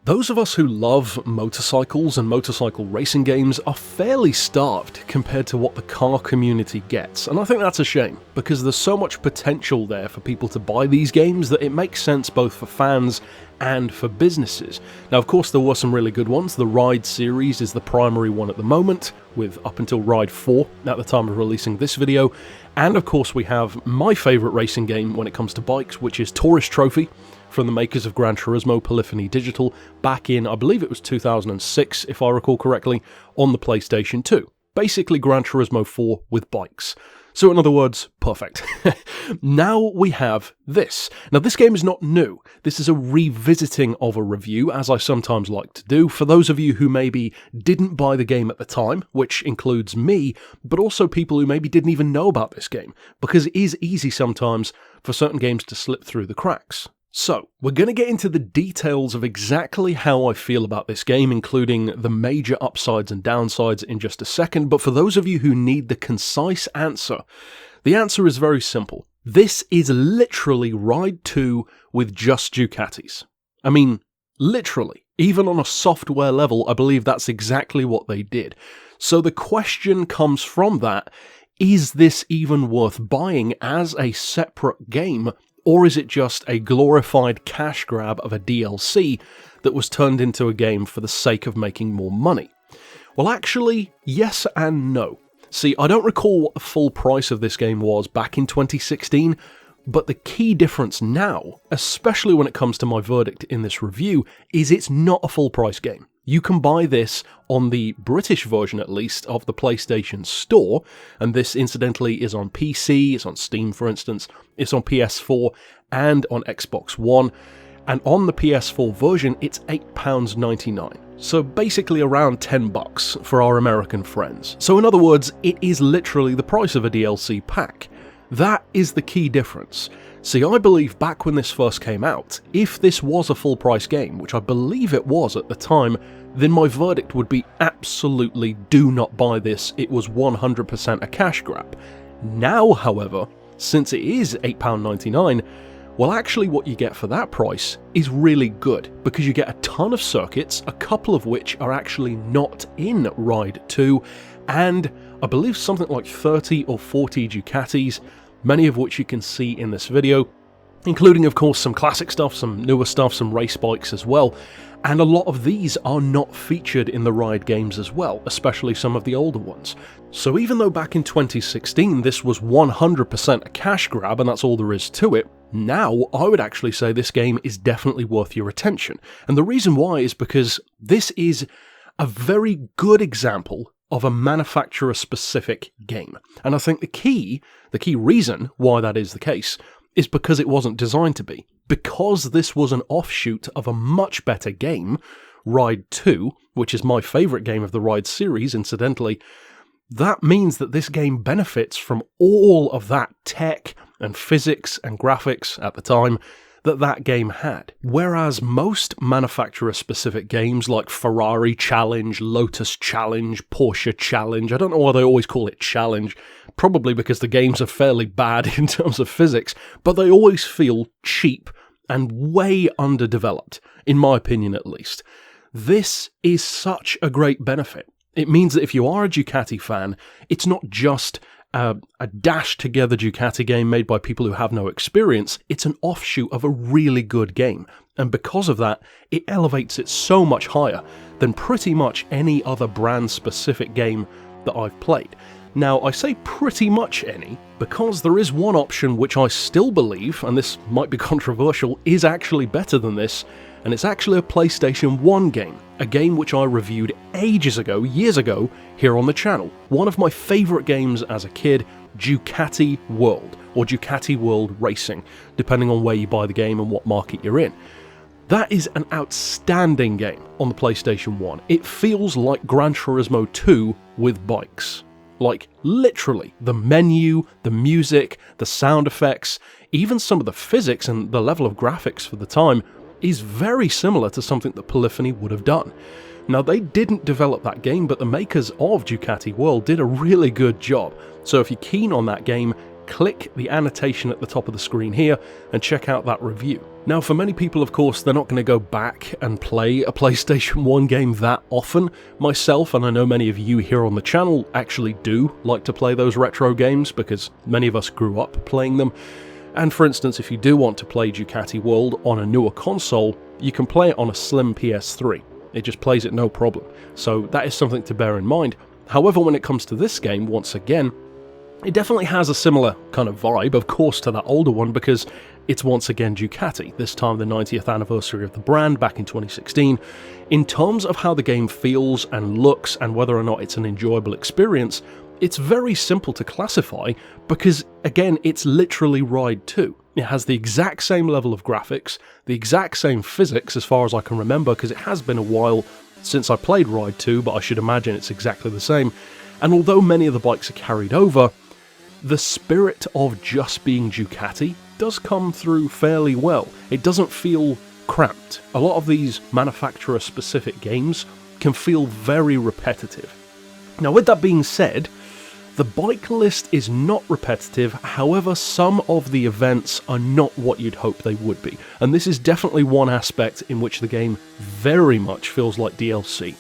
Those of us who love motorcycles and motorcycle racing games are fairly starved compared to what the car community gets, and I think that's a shame, because there's so much potential there for people to buy these games that it makes sense both for fans and for businesses. Now, of course, there were some really good ones. The Ride series is the primary one at the moment, with up until Ride 4 at the time of releasing this video, and of course we have my favourite racing game when it comes to bikes, which is Tourist Trophy, from the makers of Gran Turismo Polyphony Digital, back in, I believe it was 2006, if I recall correctly, on the PlayStation 2. Basically Gran Turismo 4 with bikes. So in other words, perfect. Now we have this. Now this game is not new. This is a revisiting of a review, as I sometimes like to do, for those of you who maybe didn't buy the game at the time, which includes me, but also people who maybe didn't even know about this game, because it is easy sometimes for certain games to slip through the cracks. So, we're going to get into the details of exactly how I feel about this game, including the major upsides and downsides in just a second, but for those of you who need the concise answer, the answer is very simple. This is literally Ride 2 with just Ducatis. I mean, literally. Even on a software level, I believe that's exactly what they did. So the question comes from that, is this even worth buying as a separate game? Or is it just a glorified cash grab of a DLC that was turned into a game for the sake of making more money? Well, actually, yes and no. See, I don't recall what the full price of this game was back in 2016, but the key difference now, especially when it comes to my verdict in this review, is it's not a full price game. You can buy this on the British version, at least, of the PlayStation Store, and this, incidentally, is on PC, it's on Steam, for instance, it's on PS4, and on Xbox One, and on the PS4 version, it's £8.99. So basically around $10 for our American friends. So in other words, it is literally the price of a DLC pack. That is the key difference. See, I believe back when this first came out, if this was a full price game, which I believe it was at the time, then my verdict would be absolutely do not buy this, it was 100% a cash grab. Now, however, since it is £8.99, well, actually what you get for that price is really good, because you get a ton of circuits, a couple of which are actually not in Ride 2, and I believe something like 30 or 40 Ducatis, many of which you can see in this video, including of course some classic stuff, some newer stuff, some race bikes as well, and a lot of these are not featured in the Ride games as well, especially some of the older ones. So even though back in 2016 this was 100% a cash grab and that's all there is to it, now I would actually say this game is definitely worth your attention. And the reason why is because this is a very good example of a manufacturer-specific game. And I think the key reason why that is the case is because it wasn't designed to be. Because this was an offshoot of a much better game, Ride 2, which is my favourite game of the Ride series, incidentally, that means that this game benefits from all of that tech and physics and graphics at the time that game had. Whereas most manufacturer-specific games like Ferrari Challenge, Lotus Challenge, Porsche Challenge, I don't know why they always call it Challenge, probably because the games are fairly bad in terms of physics, but they always feel cheap and way underdeveloped, in my opinion at least. This is such a great benefit. It means that if you are a Ducati fan, it's not just a dash-together Ducati game made by people who have no experience, it's an offshoot of a really good game, and because of that, it elevates it so much higher than pretty much any other brand-specific game that I've played. Now, I say pretty much any, because there is one option which I still believe, and this might be controversial, is actually better than this, and it's actually a PlayStation 1 game, a game which I reviewed ages ago, years ago, here on the channel. One of my favourite games as a kid, Ducati World, or Ducati World Racing, depending on where you buy the game and what market you're in. That is an outstanding game on the PlayStation 1. It feels like Gran Turismo 2 with bikes. Like, literally, the menu, the music, the sound effects, even some of the physics and the level of graphics for the time is very similar to something that Polyphony would have done. Now, they didn't develop that game, but the makers of Ducati World did a really good job. So if you're keen on that game, click the annotation at the top of the screen here and check out that review. Now, for many people, of course, they're not going to go back and play a PlayStation 1 game that often. Myself, and I know many of you here on the channel, actually do like to play those retro games because many of us grew up playing them. And for instance, if you do want to play Ducati World on a newer console, you can play it on a slim PS3. It just plays it no problem. So that is something to bear in mind. However, when it comes to this game, once again, it definitely has a similar kind of vibe, of course, to that older one because it's once again Ducati, this time the 90th anniversary of the brand back in 2016. In terms of how the game feels and looks and whether or not it's an enjoyable experience, it's very simple to classify because, again, it's literally Ride 2. It has the exact same level of graphics, the exact same physics as far as I can remember because it has been a while since I played Ride 2, but I should imagine it's exactly the same. And although many of the bikes are carried over, the spirit of just being Ducati does come through fairly well. It doesn't feel cramped. A lot of these manufacturer-specific games can feel very repetitive. Now, with that being said, the bike list is not repetitive, however some of the events are not what you'd hope they would be, and this is definitely one aspect in which the game very much feels like DLC,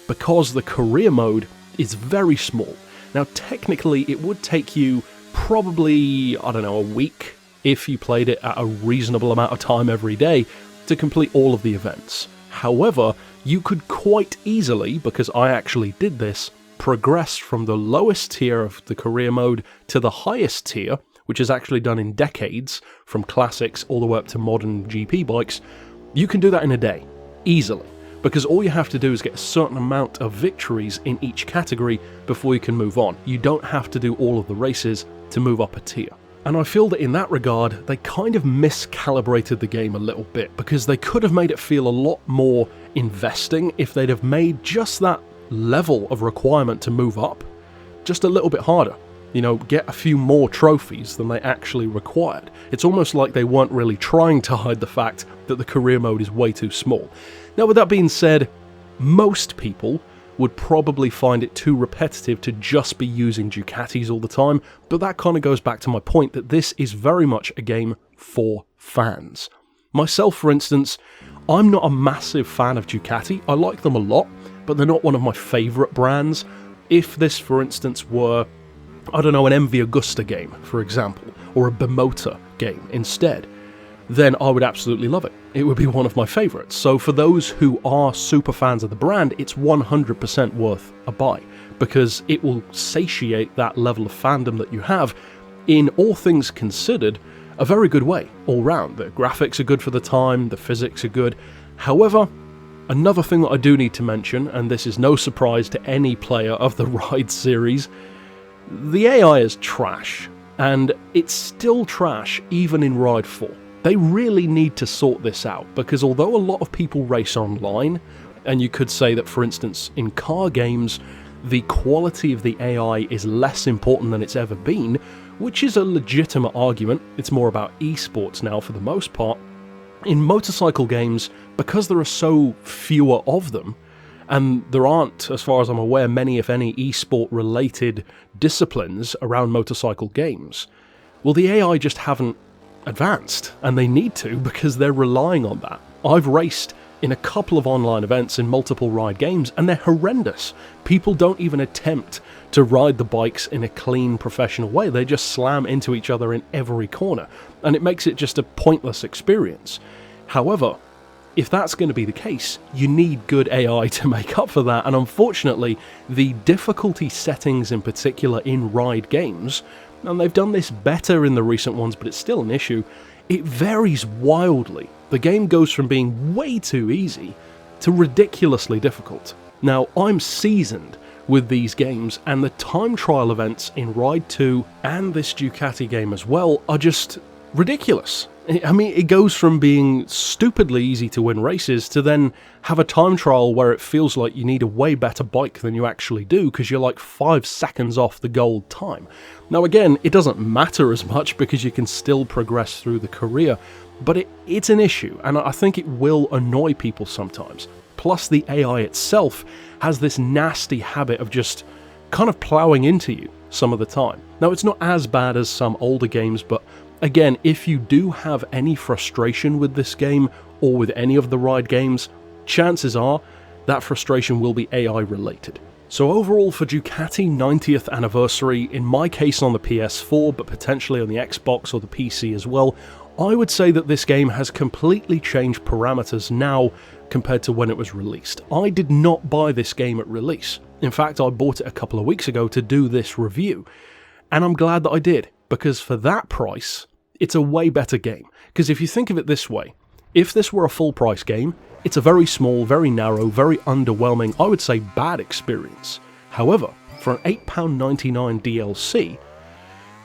because the career mode is very small. Now technically it would take you probably, I don't know, a week if you played it at a reasonable amount of time every day to complete all of the events. However, you could quite easily, because I actually did this, progress from the lowest tier of the career mode to the highest tier, which is actually done in decades, from classics all the way up to modern GP bikes. You can do that in a day, easily, because all you have to do is get a certain amount of victories in each category before you can move on. You don't have to do all of the races to move up a tier. And I feel that in that regard, they kind of miscalibrated the game a little bit, because they could have made it feel a lot more investing if they'd have made just that level of requirement to move up just a little bit harder. You know, get a few more trophies than they actually required. It's almost like they weren't really trying to hide the fact that the career mode is way too small. Now, with that being said, most people would probably find it too repetitive to just be using Ducatis all the time, but that kind of goes back to my point that this is very much a game for fans. Myself, for instance, I'm not a massive fan of Ducati. I like them a lot, but they're not one of my favourite brands. If this, for instance, were, I don't know, an MV Agusta game, for example, or a Bimota game instead, then I would absolutely love it. It would be one of my favourites. So for those who are super fans of the brand, it's 100% worth a buy, because it will satiate that level of fandom that you have in, all things considered, a very good way all round. The graphics are good for the time, the physics are good. However, another thing that I do need to mention, and this is no surprise to any player of the Ride series, the AI is trash, and it's still trash even in Ride 4. They really need to sort this out, because although a lot of people race online, and you could say that, for instance, in car games, the quality of the AI is less important than it's ever been, which is a legitimate argument. It's more about esports now for the most part. In motorcycle games, because there are so fewer of them, and there aren't, as far as I'm aware, many, if any, esport-related disciplines around motorcycle games, well, the AI just haven't advanced, and they need to, because they're relying on that. I've raced in a couple of online events in multiple Ride games, and they're horrendous. People don't even attempt to ride the bikes in a clean, professional way. They just slam into each other in every corner, and it makes it just a pointless experience. However, if that's going to be the case, you need good AI to make up for that, and unfortunately, the difficulty settings in particular in Ride games, and they've done this better in the recent ones, but it's still an issue, it varies wildly. The game goes from being way too easy to ridiculously difficult. Now, I'm seasoned with these games, and the time trial events in Ride 2 and this Ducati game as well are just ridiculous. I mean, it goes from being stupidly easy to win races to then have a time trial where it feels like you need a way better bike than you actually do because you're like 5 seconds off the gold time. Now again, it doesn't matter as much because you can still progress through the career, but it's an issue, and I think it will annoy people sometimes. Plus the AI itself has this nasty habit of just kind of ploughing into you. some of the time. Now, it's not as bad as some older games, but again, if you do have any frustration with this game, or with any of the ride games, chances are that frustration will be AI related. So overall, for Ducati 90th anniversary, in my case on the PS4, but potentially on the Xbox or the PC as well, I would say that this game has completely changed parameters now compared to when it was released. I did not buy this game at release. In fact, I bought it a couple of weeks ago to do this review, and I'm glad that I did, because for that price, it's a way better game. Because if you think of it this way, if this were a full price game, it's a very small, very narrow, very underwhelming, I would say bad experience. However, for an £8.99 DLC,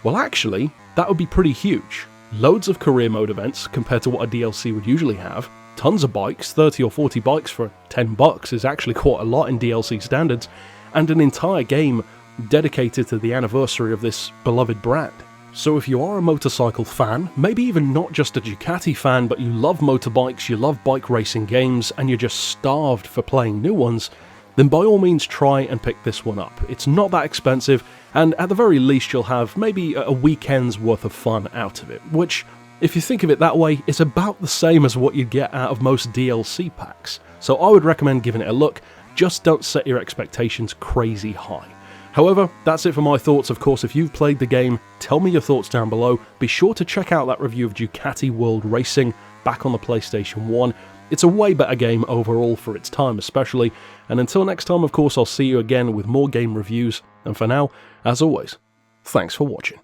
well actually, that would be pretty huge. Loads of career mode events compared to what a DLC would usually have, tons of bikes, 30 or 40 bikes for $10 is actually quite a lot in DLC standards, and an entire game dedicated to the anniversary of this beloved brand. So if you are a motorcycle fan, maybe even not just a Ducati fan, but you love motorbikes, you love bike racing games, and you're just starved for playing new ones, then by all means try and pick this one up. It's not that expensive, and at the very least you'll have maybe a weekend's worth of fun out of it, which, if you think of it that way, is about the same as what you'd get out of most DLC packs. So I would recommend giving it a look, just don't set your expectations crazy high. However, that's it for my thoughts. Of course, if you've played the game, tell me your thoughts down below. Be sure to check out that review of Ducati World Racing back on the PlayStation 1. It's a way better game overall for its time especially, and until next time, of course, I'll see you again with more game reviews, and for now, as always, thanks for watching.